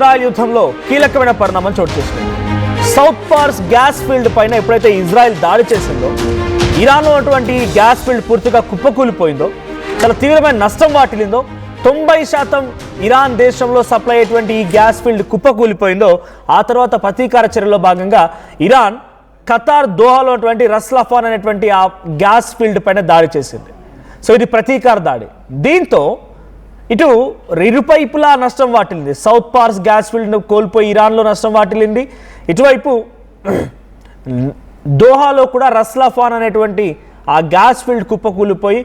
Israel యుద్ధంలో కీలకమైన పరిణామం చోటు చేసుకుంది. సౌత్ పార్స్ గ్యాస్ ఫీల్డ్ పైన ఎప్పుడైతే ఇజ్రాయెల్ దాడి చేసిందో, ఇరాన్లో ఉన్నటువంటి గ్యాస్ ఫీల్డ్ పూర్తిగా కుప్పకూలిపోయిందో, చాలా తీవ్రమైన నష్టం వాటిల్లిందో, 90% ఇరాన్ దేశంలో సప్లై అయ్యేటువంటి ఈ గ్యాస్ ఫీల్డ్ కుప్పకూలిపోయిందో, ఆ తర్వాత ప్రతీకార చర్యలో భాగంగా ఇరాన్ ఖతార్ దోహాలో ఉన్నటువంటి రస్ లఫాన్ అనేటువంటి ఆ గ్యాస్ ఫీల్డ్ పైన దాడి చేసింది. సో ఇది ప్రతీకార దాడి. దీంతో ఇటు ఇరువైపులా నష్టం వాటిల్లింది. సౌత్ పార్స్ గ్యాస్ ఫీల్డ్ కోల్పోయి ఇరాన్లో నష్టం వాటిల్లింది. ఇటువైపు దోహాలో కూడా రస్ లఫాన్ అనేటువంటి ఆ గ్యాస్ ఫీల్డ్ కుప్పకూలిపోయి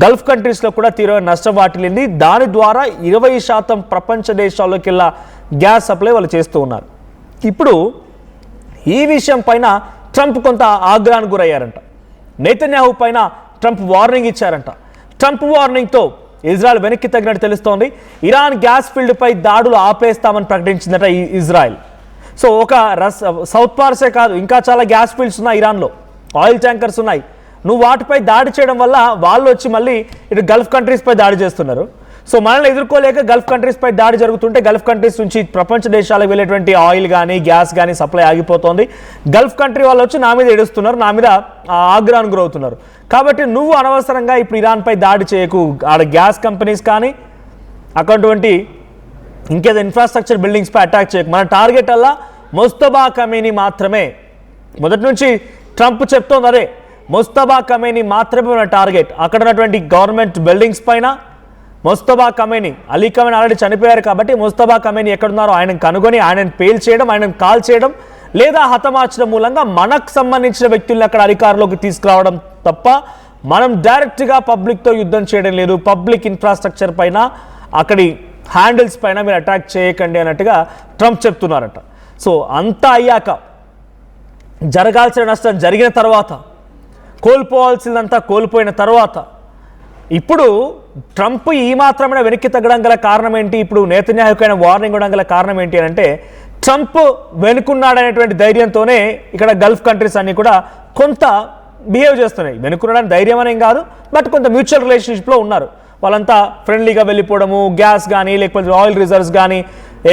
గల్ఫ్ కంట్రీస్లో కూడా తీవ్రమైన నష్టం వాటిల్లింది. దాని ద్వారా 20% ప్రపంచ దేశాల్లోకెల్లా గ్యాస్ సప్లై వాళ్ళు చేస్తూ ఉన్నారు. ఇప్పుడు ఈ విషయం పైన ట్రంప్ కొంత ఆగ్రహానికి గురయ్యారంట. నెతన్యాహు పైన ట్రంప్ వార్నింగ్ ఇచ్చారంట. ట్రంప్ వార్నింగ్తో ఇజ్రాయెల్ వెనక్కి తగ్గినట్టు తెలుస్తోంది. ఇరాన్ గ్యాస్ ఫీల్డ్పై దాడులు ఆపేస్తామని ప్రకటించిందట ఈ ఇజ్రాయెల్. సో ఒక సౌత్ పార్సే కాదు, ఇంకా చాలా గ్యాస్ ఫీల్డ్స్ ఉన్నాయి ఇరాన్లో, ఆయిల్ ట్యాంకర్స్ ఉన్నాయి. నువ్వు వాటిపై దాడి చేయడం వల్ల వాళ్ళు వచ్చి మళ్ళీ ఇటు గల్ఫ్ కంట్రీస్పై దాడి చేస్తున్నారు. సో మనల్ని ఎదుర్కోలేక గల్ఫ్ కంట్రీస్పై దాడి జరుగుతుంటే గల్ఫ్ కంట్రీస్ నుంచి ప్రపంచ దేశాలకు వెళ్ళేటువంటి ఆయిల్ కానీ గ్యాస్ కానీ సప్లై ఆగిపోతుంది. గల్ఫ్ కంట్రీ వాళ్ళు వచ్చి నా మీద ఏడుస్తున్నారు, నా మీద ఆగ్రహానికి గురవుతున్నారు. కాబట్టి నువ్వు అనవసరంగా ఇప్పుడు ఇరాన్పై దాడి చేయకు. ఆడ గ్యాస్ కంపెనీస్ కానీ అటువంటి ఇంకేదో ఇన్ఫ్రాస్ట్రక్చర్ బిల్డింగ్స్పై అటాక్ చేయకు. మన టార్గెట్ అలా ముస్తబా ఖమేనీ మాత్రమే. మొదటి నుంచి ట్రంప్ చెప్తోంది అదే, ముస్తబా ఖమేనీ మాత్రమే మన టార్గెట్. అక్కడ ఉన్నటువంటి గవర్నమెంట్ బిల్డింగ్స్ పైన ముస్తబా ఖమేనీ, అలీ ఖమేనీ ఆల్రెడీ చనిపోయారు కాబట్టి ముస్తబా ఖమేనీ ఎక్కడున్నారో ఆయనను కనుగొని ఆయనను పేల్ చేయడం, ఆయనను కాల్ చేయడం లేదా హతమార్చడం మూలంగా మనకు సంబంధించిన వ్యక్తులను అక్కడ అధికారంలోకి తీసుకురావడం తప్ప మనం డైరెక్ట్గా పబ్లిక్తో యుద్ధం చేయడం లేదు. పబ్లిక్ ఇన్ఫ్రాస్ట్రక్చర్ పైన అక్కడి హ్యాండిల్స్ పైన మీరు అటాక్ చేయకండి అన్నట్టుగా ట్రంప్ చెప్తున్నారట. సో అంతా అయ్యాక, జరగాల్సిన నష్టం జరిగిన తర్వాత, కోల్పోవాల్సిందంతా కోల్పోయిన తర్వాత ఇప్పుడు ట్రంప్ ఈ మాత్రమే వెనక్కి తగ్గడం గల కారణం ఏంటి? ఇప్పుడు నెతన్యాహుకైన వార్నింగ్ ఇవ్వడం గల కారణం ఏంటి అని అంటే, ట్రంప్ వెనుకున్నాడనేటువంటి ధైర్యంతోనే ఇక్కడ గల్ఫ్ కంట్రీస్ అన్నీ కూడా కొంత బిహేవ్ చేస్తున్నాయి. వెనుకున్నాడని ధైర్యం అనేం కాదు, బట్ కొంత మ్యూచువల్ రిలేషన్షిప్లో ఉన్నారు. వాళ్ళంతా ఫ్రెండ్లీగా వెళ్ళిపోవడము, గ్యాస్ కానీ లేకపోతే ఆయిల్ రిజర్వ్స్ కానీ,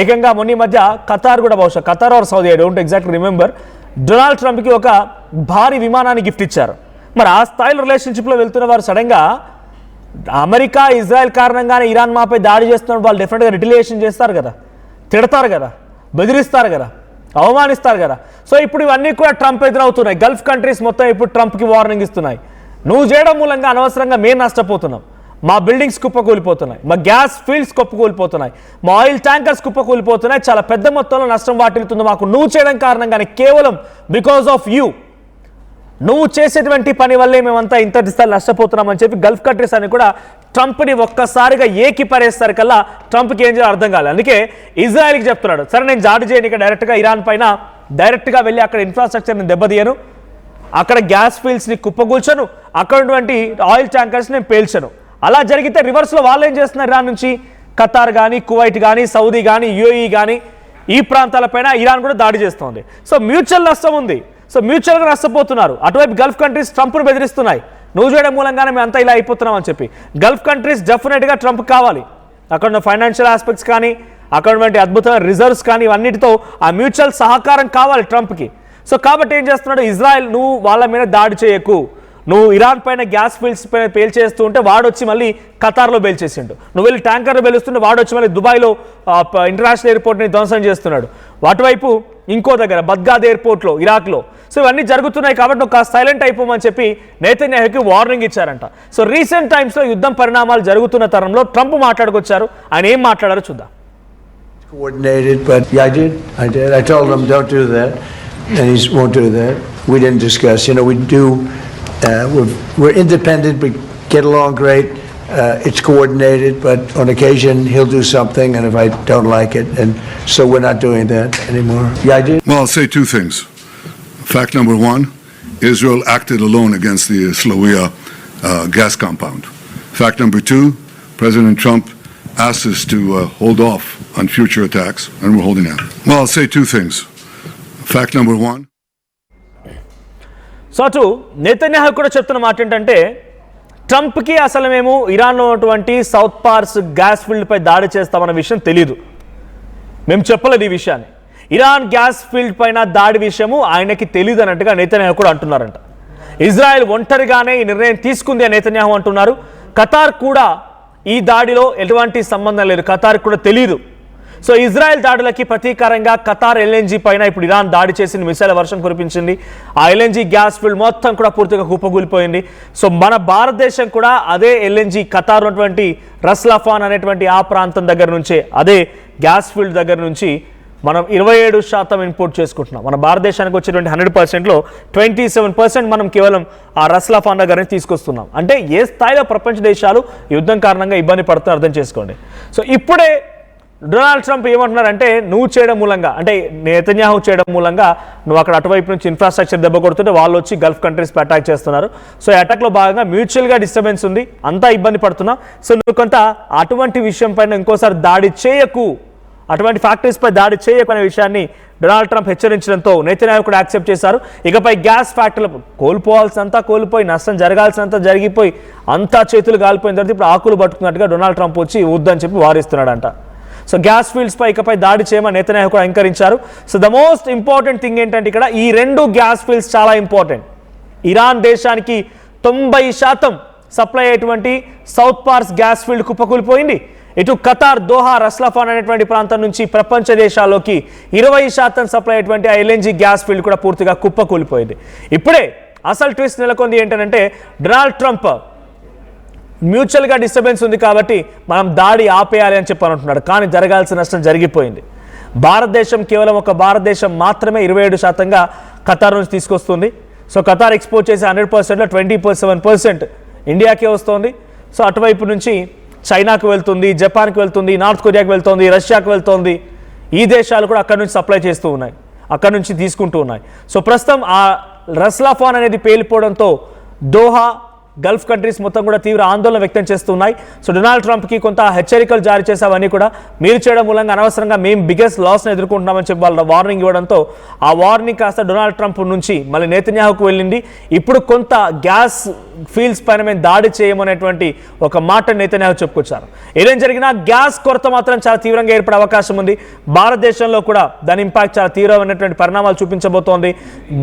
ఏకంగా మొన్న మధ్య ఖతార్ కూడా, బహుశా Qatar or Saudi, I don't exactly remember, Donald ట్రంప్కి ఒక భారీ విమానాన్ని గిఫ్ట్ ఇచ్చారు. మరి ఆ స్థాయిలో రిలేషన్షిప్లో వెళ్తున్న వారు సడన్గా అమెరికా ఇజ్రాయెల్ కారణంగానే ఇరాన్ మాపై దాడి చేస్తున్నప్పుడు వాళ్ళు డెఫినెట్గా రిటిలియేషన్ చేస్తారు కదా, తిడతారు కదా, బెదిరిస్తారు కదా, అవమానిస్తారు కదా. సో ఇప్పుడు ఇవన్నీ కూడా ట్రంప్ ఎదురవుతున్నాయి. గల్ఫ్ కంట్రీస్ మొత్తం ఇప్పుడు ట్రంప్కి వార్నింగ్ ఇస్తున్నాయి. నువ్వు చేయడం మూలంగా అనవసరంగా మేము నష్టపోతున్నాం, మా బిల్డింగ్స్ కుప్పకూలిపోతున్నాయి, మా గ్యాస్ ఫీల్డ్స్ కుప్పకూలిపోతున్నాయి, మా ఆయిల్ ట్యాంకర్స్ కుప్పకూలిపోతున్నాయి, చాలా పెద్ద మొత్తంలో నష్టం వాటిల్లుతుంది మాకు నువ్వు చేయడం కారణంగానే, కేవలం బికాజ్ ఆఫ్ యూ, నువ్వు చేసేటువంటి పని వల్లే మేమంతా ఇంత స్థాయి నష్టపోతున్నామని చెప్పి గల్ఫ్ కంట్రీస్ అని కూడా ట్రంప్ని ఒక్కసారిగా ఏకిపరేసరికల్లా ట్రంప్కి ఏం చేయాలో అర్థం కాలేదు. అందుకే ఇజ్రాయెల్కి చెప్తున్నాడు, సరే నేను జాడి చేయను, ఇక డైరెక్ట్గా ఇరాన్ పైన డైరెక్ట్గా వెళ్ళి అక్కడ ఇన్ఫ్రాస్ట్రక్చర్ని దెబ్బతీయను, అక్కడ గ్యాస్ ఫీల్డ్స్ని కుప్పగూల్చను, అక్కడ ఉన్నటువంటి ఆయిల్ ట్యాంకర్స్ నేను పేల్చను. అలా జరిగితే రివర్స్లో వాళ్ళు ఏం చేస్తున్నారు? ఇరాన్ నుంచి ఖతార్ కానీ, కువైట్ కానీ, సౌదీ కానీ, యుఏఈ కానీ ఈ ప్రాంతాలపైన ఇరాన్ కూడా దాడి చేస్తోంది. సో మ్యూచువల్ నష్టం ఉంది. సో మ్యూచువల్గా నష్టపోతున్నారు. అటువైపు గల్ఫ్ కంట్రీస్ ట్రంప్ను బెదిరిస్తున్నాయి, నువ్వు చేయడం మూలంగానే మేము అంతా ఇలా అయిపోతున్నాం అని చెప్పి. గల్ఫ్ కంట్రీస్ డెఫినెట్గా ట్రంప్ కావాలి. అక్కడ ఉన్న ఫైనాన్షియల్ ఆస్పెక్ట్స్ కానీ, అక్కడ ఉన్నటువంటి అద్భుతమైన రిజర్వ్స్ కానీ, ఇవన్నిటితో ఆ మ్యూచువల్ సహకారం కావాలి ట్రంప్కి. సో కాబట్టి ఏం చేస్తున్నాడు ఇజ్రాయెల్, నువ్వు వాళ్ళ మీద దాడి చేయకు, నువ్వు ఇరాన్ పైన గ్యాస్ ఫీల్డ్స్ పైన పేల్చేస్తూ ఉంటే వాడు వచ్చి మళ్ళీ ఖతార్లో పేల్చేసిండు, నువ్వు వెళ్ళి ట్యాంకర్లో పేలుస్తుంటే వాడు వచ్చి మళ్ళీ దుబాయ్లో ఇంటర్నేషనల్ ఎయిర్పోర్ట్ని ధ్వంసం చేస్తున్నాడు, అటువైపు ఇంకో దగ్గర బగ్దాద్ ఎయిర్పోర్ట్లో ఇరాక్లో. సో ఇవన్నీ జరుగుతున్నాయి కాబట్టి నువ్వు కాస్త సైలెంట్ అయిపోమని చెప్పి నెతన్యాహుకి వార్నింగ్ ఇచ్చారంట. సో రీసెంట్ టైమ్స్లో యుద్ధం పరిణామాలు జరుగుతున్న తరంలో ట్రంప్ మాట్లాడుకొచ్చారు. ఆయన ఏం మాట్లాడారో చూద్దాం. Coordinated, but yeah, I did. I told him don't do that, and he won't do that. We didn't discuss. You know, we do. We're independent. We get along great. It's coordinated, but on occasion he'll do something, and if I don't like it, and so we're not doing that anymore. Yeah, I did. Well, I'll say two things. Fact number one, Israel acted alone against the Slawia gas compound. Fact number two, President Trump asked us to hold off on future attacks, and we're holding out. Well, I'll say two things. Fact number one. So అటు Netanyahu కూడా చెప్తున్న మాట ఏంటంటే, ట్రంప్కి అసలు మేము ఇరాన్లో ఉన్నటువంటి south పార్స్ gas ఫీల్డ్పై దాడి చేస్తామన్న విషయం తెలీదు. మేము చెప్పలేదు ఈ విషయాన్ని. ఇరాన్ గ్యాస్ ఫీల్డ్ పైన దాడి విషయము ఆయనకి తెలియదు అన్నట్టుగా నెతన్యాహు కూడా అంటున్నారంట. ఇజ్రాయెల్ ఒంటరిగానే ఈ నిర్ణయం తీసుకుంది అని నెతన్యాహు అంటున్నారు. ఖతార్ కూడా ఈ దాడిలో ఎటువంటి సంబంధం లేదు, ఖతార్ కూడా తెలియదు. సో ఇజ్రాయెల్ దాడులకి ప్రతీకారంగా ఖతార్ ఎల్ఎన్జీ పైన ఇప్పుడు ఇరాన్ దాడి చేసింది, మిసైల్ వర్షం కురిపించింది. ఆ ఎల్ఎన్జీ గ్యాస్ ఫీల్డ్ మొత్తం కూడా పూర్తిగా కుప్పకూలిపోయింది. సో మన భారతదేశం కూడా అదే ఎల్ఎన్జీ ఖతార్ ఉన్నటువంటి రస్లాఫాన్ అనేటువంటి ఆ ప్రాంతం దగ్గర నుంచే, అదే గ్యాస్ ఫీల్డ్ దగ్గర నుంచి మనం 27% ఇంపోర్ట్ చేసుకుంటున్నాం. మన భారతదేశానికి వచ్చేటువంటి 100%లో 27% మనం కేవలం ఆ రస్లాఫాన్ దగ్గర నుంచి తీసుకొస్తున్నాం. అంటే ఏ స్థాయిలో ప్రపంచ దేశాలు యుద్ధం కారణంగా ఇబ్బంది పడుతున్నా అర్థం చేసుకోండి. సో ఇప్పుడే డొనాల్డ్ ట్రంప్ ఏమంటున్నారంటే, నువ్వు చేయడం మూలంగా, అంటే నెతన్యాహు చేయడం మూలంగా నువ్వు అక్కడ అటువైపు నుంచి ఇన్ఫ్రాస్ట్రక్చర్ దెబ్బ కొడుతుంటే వాళ్ళు వచ్చి గల్ఫ్ కంట్రీస్పై అటాక్ చేస్తున్నారు. సో ఈ అటాక్లో భాగంగా మ్యూచువల్గా డిస్టర్బెన్స్ ఉంది, అంతా ఇబ్బంది పడుతున్నాం. సో నువ్వు కొంత అటువంటి విషయం పైన ఇంకోసారి దాడి చేయకు, అటువంటి ఫ్యాక్టరీస్పై దాడి చేయకు అనే విషయాన్ని డొనాల్డ్ ట్రంప్ హెచ్చరించడంతో నెతన్యాహు కూడా యాక్సెప్ట్ చేశారు. ఇకపై గ్యాస్ ఫ్యాక్టరీలు కోల్పోవాల్సినంతా కోల్పోయి, నష్టం జరగాల్సినంత జరిగిపోయి, అంతా చేతులు కాలిపోయిన తర్వాత ఇప్పుడు ఆకులు పట్టుకున్నట్టుగా డొనాల్డ్ ట్రంప్ వచ్చి వద్దని చెప్పి వారిస్తున్నాడంట. సో గ్యాస్ ఫీల్డ్స్పై ఇకపై దాడి చేయమని నెతన్యాహు కూడా అంగీకరించారు. So the most important thing ఏంటంటే ఇక్కడ ఈ 2 గ్యాస్ ఫీల్డ్స్ చాలా ఇంపార్టెంట్. ఇరాన్ దేశానికి 90% సప్లై అయ్యేటువంటి సౌత్ పార్స్ గ్యాస్ ఫీల్డ్ కుప్పకూలిపోయింది. ఇటు ఖతార్ దోహా రస్లాఫాన్ అనేటువంటి ప్రాంతం నుంచి ప్రపంచ దేశాల్లోకి 20% సప్లై అయ్యేటువంటి ఆ ఎల్ఎన్జీ గ్యాస్ ఫీల్డ్ కూడా పూర్తిగా కుప్పకూలిపోయింది. ఇప్పుడే అసలు ట్విస్ట్ నెలకొంది ఏంటంటే, డొనాల్డ్ ట్రంప్ మ్యూచువల్గా డిస్టర్బెన్స్ ఉంది కాబట్టి మనం దాడి ఆపేయాలి అని చెప్పాలంటున్నాడు. కానీ జరగాల్సిన నష్టం జరిగిపోయింది. భారతదేశం కేవలం ఒక భారతదేశం మాత్రమే 27%గా ఖతార్ నుంచి తీసుకొస్తుంది. సో ఖతార్ ఎక్స్పోర్ట్ చేసే 100%లో 27% ఇండియాకే వస్తుంది. సో అటువైపు నుంచి చైనాకు వెళ్తుంది, జపాన్కి వెళ్తుంది, నార్త్ కొరియాకి వెళ్తుంది, రష్యాకు వెళ్తుంది. ఈ దేశాలు కూడా అక్కడ నుంచి సప్లై చేస్తూ ఉన్నాయి, అక్కడ నుంచి తీసుకుంటూ ఉన్నాయి. సో ప్రస్తుతం ఆ రస్లాఫాన్ అనేది పేలిపోవడంతో దోహా గల్ఫ్ కంట్రీస్ మొత్తం కూడా తీవ్ర ఆందోళన వ్యక్తం చేస్తున్నాయి. సో డొనాల్డ్ ట్రంప్కి కొంత హెచ్చరికలు జారీ చేసావన్నీ కూడా మీరు చేయడం మూలంగా అనవసరంగా మేము బిగ్గెస్ట్ లాస్ని ఎదుర్కొంటున్నామని చెప్పి వాళ్ళు వార్నింగ్ ఇవ్వడంతో ఆ వార్నింగ్ కాస్త డొనాల్డ్ ట్రంప్ నుంచి మళ్ళీ నెతన్యాహుకు వెళ్ళింది. ఇప్పుడు కొంత గ్యాస్ ఫీల్డ్స్ పైన మేము దాడి చేయమనేటువంటి ఒక మాట నెతన్యాహు చెప్పుకొచ్చారు. ఏదేం జరిగినా గ్యాస్ కొరత మాత్రం చాలా తీవ్రంగా ఏర్పడే అవకాశం ఉంది. భారతదేశంలో కూడా దాని ఇంపాక్ట్ చాలా తీవ్రమైనటువంటి పరిణామాలు చూపించబోతోంది.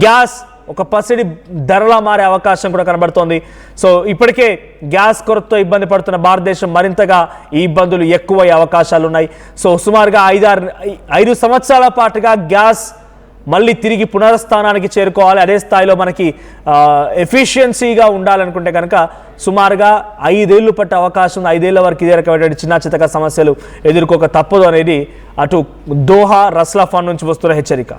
గ్యాస్ ఒక పసిడి ధరలా మారే అవకాశం కూడా కనబడుతోంది. సో ఇప్పటికే గ్యాస్ కొరతతో ఇబ్బంది పడుతున్న భారతదేశం మరింతగా ఈ ఇబ్బందులు ఎక్కువయ్యే అవకాశాలు ఉన్నాయి. సో సుమారుగా 5 సంవత్సరాల పాటుగా గ్యాస్ మళ్ళీ తిరిగి పునరుస్థానానికి చేరుకోవాలి, అదే స్థాయిలో మనకి ఎఫిషియన్సీగా ఉండాలనుకుంటే కనుక సుమారుగా 5 ఏళ్ళు పట్టే అవకాశం ఉంది. 5 ఏళ్ల వరకు ఇదే రకమైనటువంటి చిన్న చితక సమస్యలు ఎదుర్కోక తప్పదు అనేది అటు దోహా రస్లాఫాన్ నుంచి వస్తున్న హెచ్చరిక.